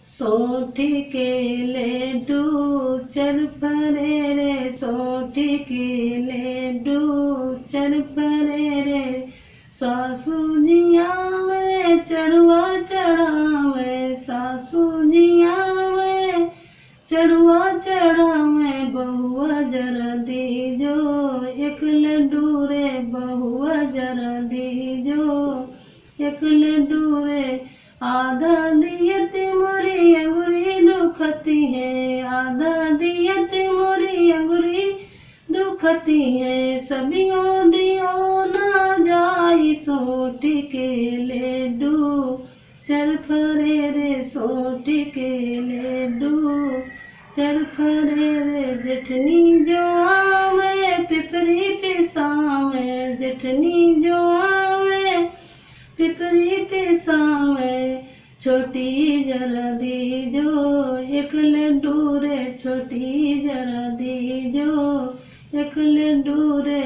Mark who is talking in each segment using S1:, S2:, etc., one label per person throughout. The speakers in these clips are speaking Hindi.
S1: सोठी के लड्डू चरफरे रे, सोठी के लड्डू चरफरे रे। सासू जी आवे चढ़वा चढ़ावे, सासू जी आवे चढ़वा चढ़ावे। बहुआ जरा दीजो एक लड्डू रे, बहुआ जरा दीजो एक लड्डू रे। आधा दियत मोरी अंगुरी दुखती है, आधा दियत मोरी अंगुरी दुखती है। सबियों दियो ना जाई, सोठी के लड्डू चरफरे रे, सोठी के लड्डू चरफरे रे। जेठनी जो आवे पिपरी पिसावे, जेठनी जो आवे पिपरी पिसावे। छोटी जरा दीजो एक लड्डू रे, छोटी जरा दीजो एक लड्डू रे।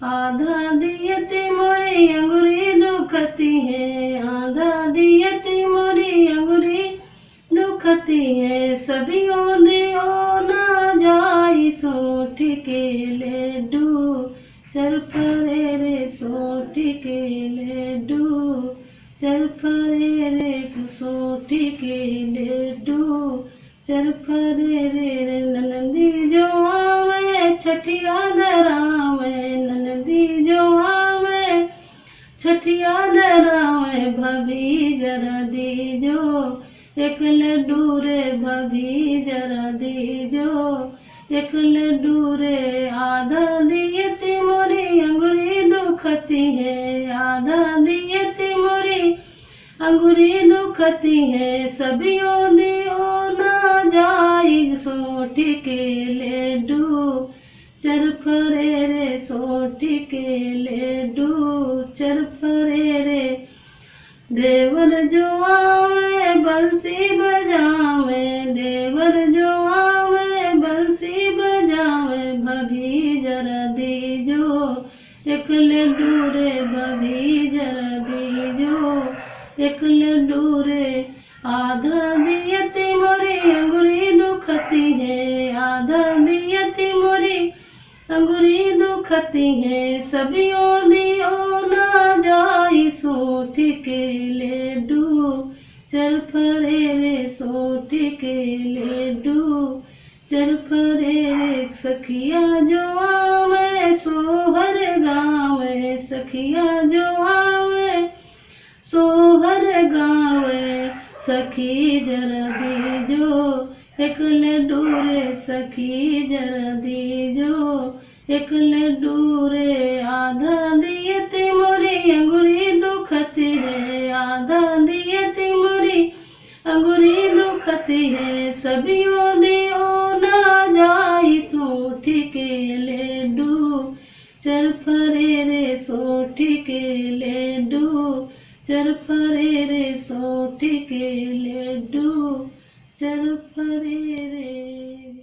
S1: आधा दियती मोरी अंगुरी दुखती है, आधा दियती मोरी अंगुरी दुखती है। सबियों दियो ना जाई, सोठी के लड्डू चरफरे रे, सोठी के लड्डू चरफरे रे। सोठी के लड्डू चरफरे रे। ननदी जो आवे छठिया धरावे, ननदी जो आवे छठिया धरावे। भाभी जरा दीजो एक लड्डू रे, भाभी जरा दीजो एक लड्डू रे। आधा दियती मोरी अंगुरी दुखती है, आधा दियती मोरी अंगुरी दुखती है। सबियों दियो ना जाई, सोठी के लड्डू चरफरे रे, सोठी के लड्डू चरफरे रे। देवर जो आवे बंसी बजावे, देवर जो आवे बंसी बजावे। भाभी जरा दीजो एक लड्डू रे, भाभी जरा दीजो एक लड्डू रे। आधा दियती मोरी अंगुरी दुखती है, आधा दियती मोरी अंगुरी दुखती है। सबियों दियो ना जाई, सोठी के लड्डू चरफरे रे, सोठी के लड्डू चरफरे रे। सखिया जो आवे सोहर गावे, सखिया जो आवे सोहर गावे। सखी जरा दीजो एक लड्डू रे, सखी जरा दीजो एक लड्डू रे। आधा दियती मोरी अंगुरी दुखती है, आधा दियती मोरी अंगुरी दुखती है। सबियों दियो ना जाई, सोठी के लड्डू चरफरे रे, सोठी के लड्डू चरफरे रे, सोठी के लड्डू चरफरे रे।